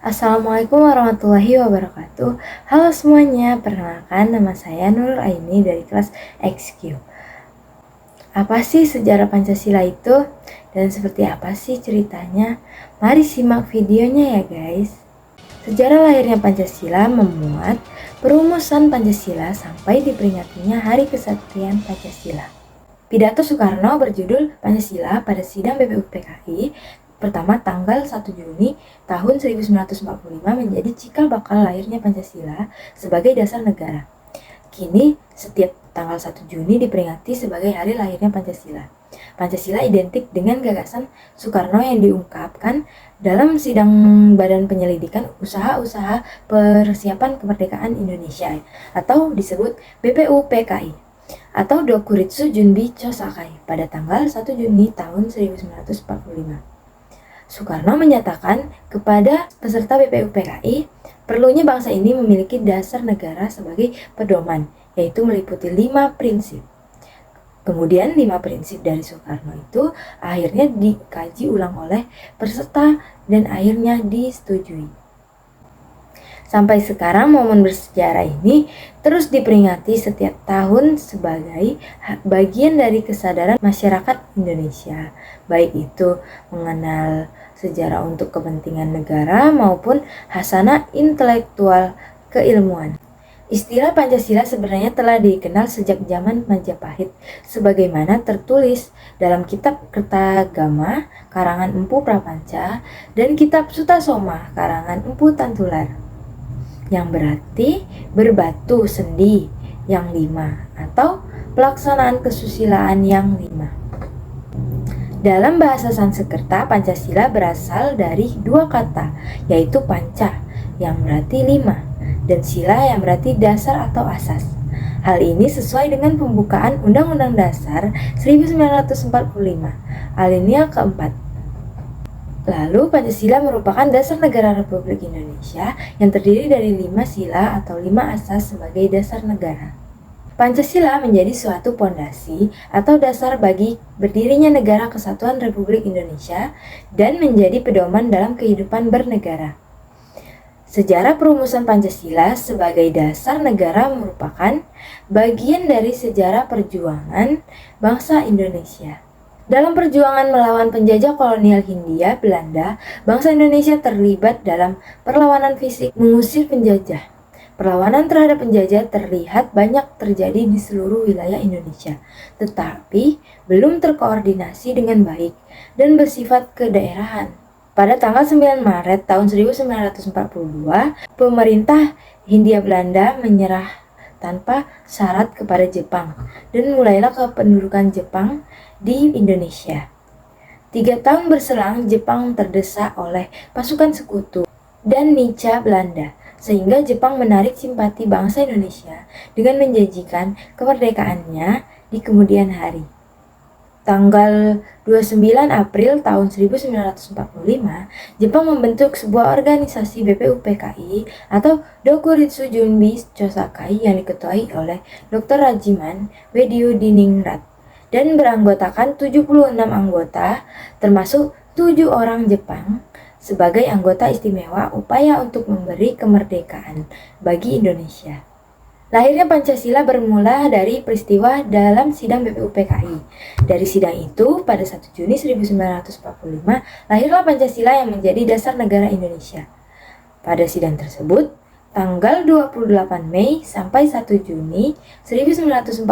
Assalamualaikum warahmatullahi wabarakatuh. Halo semuanya, perkenalkan nama saya Nurul Aini dari kelas XQ. Apa sih sejarah Pancasila itu? Dan seperti apa sih ceritanya? Mari simak videonya ya guys. Sejarah lahirnya Pancasila memuat perumusan Pancasila sampai diperingatinya Hari Kesaktian Pancasila. Pidato Soekarno berjudul Pancasila pada sidang BPUPKI pertama tanggal 1 Juni tahun 1945 menjadi cikal bakal lahirnya Pancasila sebagai dasar negara. Kini setiap tanggal 1 Juni diperingati sebagai hari lahirnya Pancasila. Pancasila identik dengan gagasan Soekarno yang diungkapkan dalam sidang Badan Penyelidikan Usaha-usaha Persiapan Kemerdekaan Indonesia atau disebut BPUPKI atau Dokuritsu Junbi Chosakai pada tanggal 1 Juni tahun 1945. Soekarno menyatakan kepada peserta BPUPKI perlunya bangsa ini memiliki dasar negara sebagai pedoman, yaitu meliputi 5 prinsip. Kemudian 5 prinsip dari Soekarno itu akhirnya dikaji ulang oleh peserta dan akhirnya disetujui. Sampai sekarang momen bersejarah ini terus diperingati setiap tahun sebagai bagian dari kesadaran masyarakat Indonesia, baik itu mengenal sejarah untuk kepentingan negara maupun hasanah intelektual keilmuan. Istilah Pancasila sebenarnya telah dikenal sejak zaman Majapahit, sebagaimana tertulis dalam kitab Kertagama karangan Empu Prapanca dan kitab Sutasoma karangan Empu Tantular, yang berarti berbatu sendi yang 5 atau pelaksanaan kesusilaan yang 5. Dalam bahasa Sanskerta, Pancasila berasal dari 2 kata, yaitu panca yang berarti 5 dan sila yang berarti dasar atau asas. Hal ini sesuai dengan pembukaan Undang-Undang Dasar 1945, alinea keempat. Lalu Pancasila merupakan dasar negara Republik Indonesia yang terdiri dari 5 sila atau 5 asas sebagai dasar negara. Pancasila menjadi suatu pondasi atau dasar bagi berdirinya Negara Kesatuan Republik Indonesia dan menjadi pedoman dalam kehidupan bernegara. Sejarah perumusan Pancasila sebagai dasar negara merupakan bagian dari sejarah perjuangan bangsa Indonesia. Dalam perjuangan melawan penjajah kolonial Hindia Belanda, bangsa Indonesia terlibat dalam perlawanan fisik mengusir penjajah. Perlawanan terhadap penjajah terlihat banyak terjadi di seluruh wilayah Indonesia, tetapi belum terkoordinasi dengan baik dan bersifat kedaerahan. Pada tanggal 9 Maret tahun 1942, pemerintah Hindia Belanda menyerah tanpa syarat kepada Jepang dan mulailah kependudukan Jepang di Indonesia. 3 tahun berselang, Jepang terdesak oleh pasukan sekutu dan Nica Belanda, sehingga Jepang menarik simpati bangsa Indonesia dengan menjanjikan kemerdekaannya di kemudian hari. Tanggal 29 April tahun 1945, Jepang membentuk sebuah organisasi BPUPKI atau Dokuritsu Junbi Chosakai yang diketuai oleh Dr. Rajiman Wediudiningrat dan beranggotakan 76 anggota, termasuk 7 orang Jepang, sebagai anggota istimewa upaya untuk memberi kemerdekaan bagi Indonesia. Lahirnya Pancasila bermula dari peristiwa dalam sidang BPUPKI. Dari sidang itu, pada 1 Juni 1945, lahirlah Pancasila yang menjadi dasar negara Indonesia. Pada sidang tersebut, tanggal 28 Mei sampai 1 Juni 1945,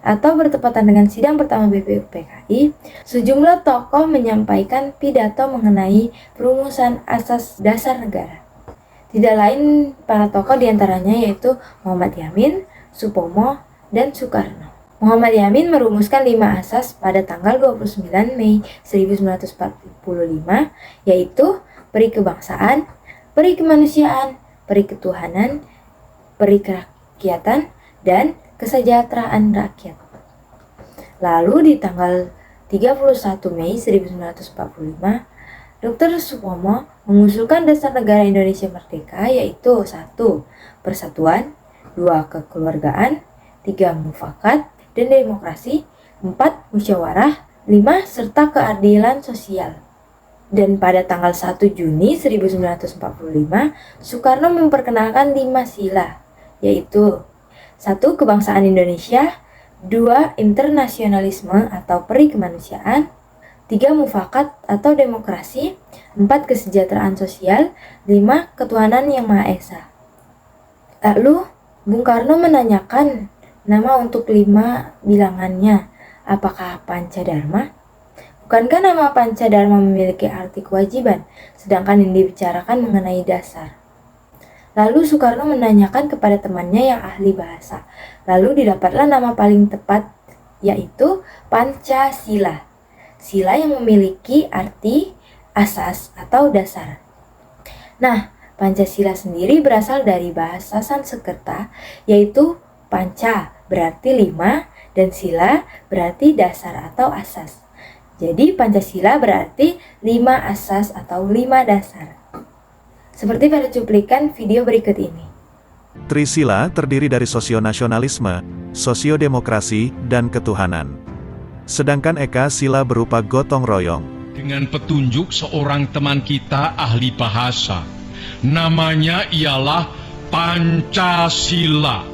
atau bertepatan dengan sidang pertama BPUPKI, sejumlah tokoh menyampaikan pidato mengenai perumusan asas dasar negara. Tidak lain para tokoh diantaranya yaitu Muhammad Yamin, Supomo, dan Soekarno. Muhammad Yamin merumuskan 5 asas pada tanggal 29 Mei 1945, yaitu peri kebangsaan, peri kemanusiaan, peri ketuhanan, peri kerakyatan, dan kesejahteraan rakyat. Lalu di tanggal 31 Mei 1945, Dr. Supomo mengusulkan dasar negara Indonesia merdeka, yaitu 1. Persatuan, 2. Kekeluargaan, 3. Mufakat dan demokrasi, 4. Musyawarah, 5. Serta keadilan sosial. Dan pada tanggal 1 Juni 1945, Soekarno memperkenalkan 5 sila, yaitu 1. Kebangsaan Indonesia, 2. Internasionalisme atau peri kemanusiaan, 3. Mufakat atau demokrasi, 4. Kesejahteraan sosial, 5. Ketuhanan yang Maha Esa. Lalu, Bung Karno menanyakan nama untuk 5 bilangannya, apakah Pancadharma? Bukankah nama Pancadharma memiliki arti kewajiban, sedangkan yang dibicarakan mengenai dasar? Lalu Soekarno menanyakan kepada temannya yang ahli bahasa. Lalu didapatlah nama paling tepat, yaitu Pancasila. Sila yang memiliki arti asas atau dasar. Nah, Pancasila sendiri berasal dari bahasa Sanskerta, yaitu Panca berarti 5 dan sila berarti dasar atau asas. Jadi Pancasila berarti 5 asas atau 5 dasar. Seperti pada cuplikan video berikut ini. Trisila terdiri dari sosionasionalisme, sosiodemokrasi, dan ketuhanan. Sedangkan Eka Sila berupa gotong royong. Dengan petunjuk seorang teman kita ahli bahasa. Namanya ialah Pancasila.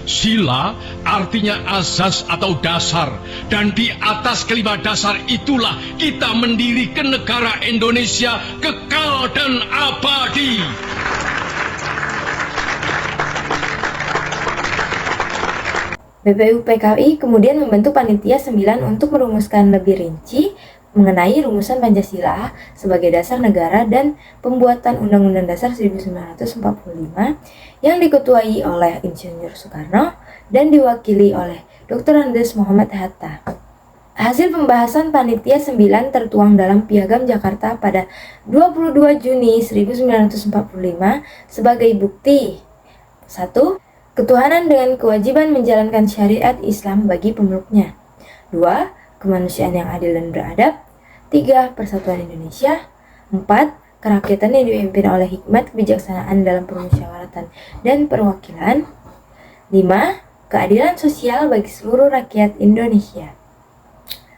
Sila artinya asas atau dasar, dan di atas kelima dasar itulah kita mendirikan negara Indonesia kekal dan abadi. BPUPKI kemudian membentuk panitia 9 untuk merumuskan lebih rinci mengenai rumusan Pancasila sebagai dasar negara dan pembuatan Undang-Undang Dasar 1945 yang diketuai oleh Insinyur Soekarno dan diwakili oleh Dr. Andes Muhammad Hatta. Hasil pembahasan panitia 9 tertuang dalam Piagam Jakarta pada 22 Juni 1945 sebagai bukti. 1. Ketuhanan dengan kewajiban menjalankan syariat Islam bagi pemeluknya. 2. Kemanusiaan yang adil dan beradab. 3. Persatuan Indonesia. 4. Kerakyatan yang dipimpin oleh hikmat kebijaksanaan dalam permusyawaratan dan perwakilan. 5. Keadilan sosial bagi seluruh rakyat Indonesia.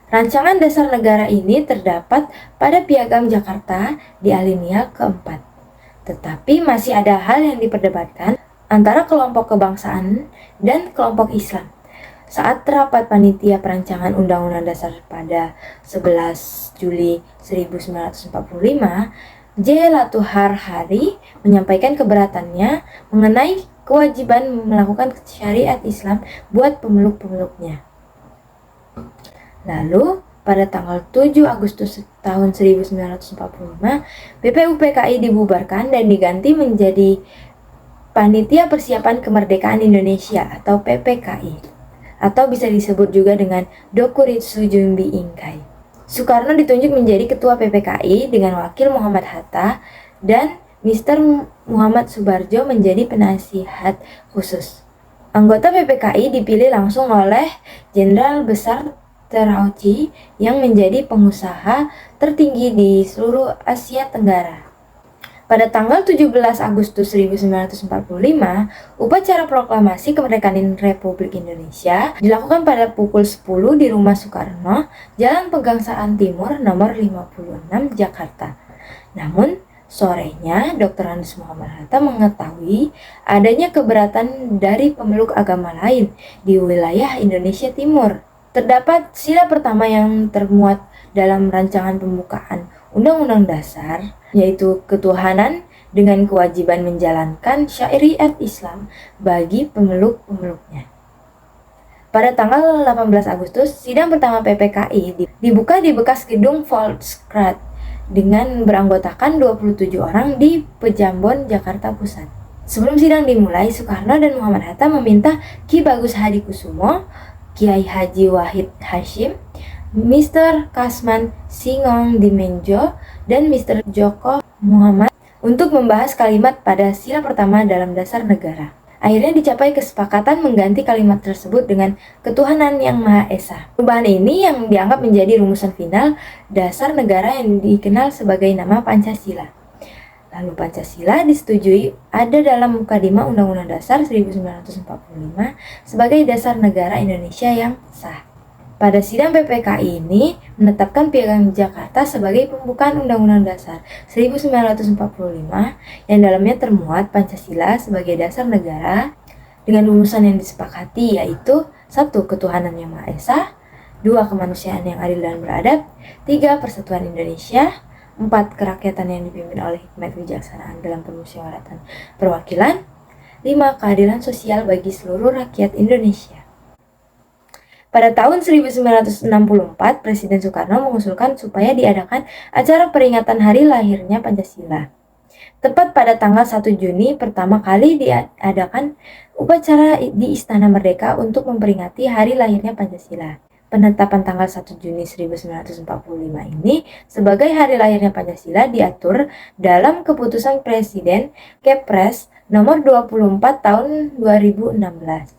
Rancangan dasar negara ini terdapat pada Piagam Jakarta di alinea keempat. Tetapi masih ada hal yang diperdebatkan antara kelompok kebangsaan dan kelompok Islam. Saat rapat panitia perancangan Undang-Undang Dasar pada 11 Juli 1945, J. Latuhar Hari menyampaikan keberatannya mengenai kewajiban melakukan syariat Islam buat pemeluk-pemeluknya. Lalu, pada tanggal 7 Agustus tahun 1945, BPUPKI dibubarkan dan diganti menjadi Panitia Persiapan Kemerdekaan Indonesia atau PPKI. Atau bisa disebut juga dengan Dokuritsu Jumbi Inkai. Soekarno ditunjuk menjadi Ketua PPKI dengan Wakil Muhammad Hatta dan Mr. Muhammad Subarjo menjadi penasihat khusus. Anggota PPKI dipilih langsung oleh Jenderal Besar Terauchi yang menjadi pengusaha tertinggi di seluruh Asia Tenggara. Pada tanggal 17 Agustus 1945, upacara proklamasi kemerdekaan Republik Indonesia dilakukan pada pukul 10 di Rumah Soekarno, Jalan Pegangsaan Timur nomor 56, Jakarta. Namun, sorenya Dr. Andes Muhammad Hatta mengetahui adanya keberatan dari pemeluk agama lain di wilayah Indonesia Timur. Terdapat sila pertama yang termuat dalam rancangan pembukaan Undang-Undang Dasar, yaitu ketuhanan dengan kewajiban menjalankan syariat Islam bagi pemeluk-pemeluknya. Pada tanggal 18 Agustus, sidang pertama PPKI dibuka di bekas gedung Volkskrant dengan beranggotakan 27 orang di Pejambon, Jakarta Pusat. Sebelum sidang dimulai, Soekarno dan Muhammad Hatta meminta Ki Bagus Hadikusumo, Kiai Haji Wahid Hasyim, Mr. Kasman Singong Dimenjo, dan Mr. Joko Muhammad untuk membahas kalimat pada sila pertama dalam dasar negara. Akhirnya dicapai kesepakatan mengganti kalimat tersebut dengan ketuhanan yang Maha Esa. Perubahan ini yang dianggap menjadi rumusan final dasar negara yang dikenal sebagai nama Pancasila. Lalu Pancasila disetujui ada dalam Mukadimah Undang-Undang Dasar 1945 sebagai dasar negara Indonesia yang sah. Pada sidang PPKI ini menetapkan Piagam Jakarta sebagai pembukaan Undang-Undang Dasar 1945 yang dalamnya termuat Pancasila sebagai dasar negara dengan rumusan yang disepakati, yaitu 1. Ketuhanan yang Maha Esa, 2. Kemanusiaan yang adil dan beradab, 3. Persatuan Indonesia, 4. Kerakyatan yang dipimpin oleh hikmat kebijaksanaan dalam permusyawaratan perwakilan, 5. Keadilan sosial bagi seluruh rakyat Indonesia. Pada tahun 1964, Presiden Soekarno mengusulkan supaya diadakan acara peringatan hari lahirnya Pancasila. Tepat pada tanggal 1 Juni pertama kali diadakan upacara di Istana Merdeka untuk memperingati hari lahirnya Pancasila. Penetapan tanggal 1 Juni 1945 ini sebagai hari lahirnya Pancasila diatur dalam keputusan Presiden Kepres nomor 24 tahun 2016.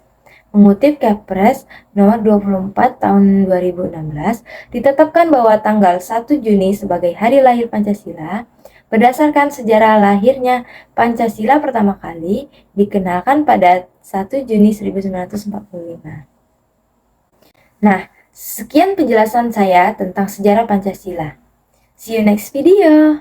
Mengutip Kepres nomor 24 tahun 2016, ditetapkan bahwa tanggal 1 Juni sebagai hari lahir Pancasila berdasarkan sejarah lahirnya Pancasila pertama kali dikenalkan pada 1 Juni 1945. Nah, sekian penjelasan saya tentang sejarah Pancasila. See you next video.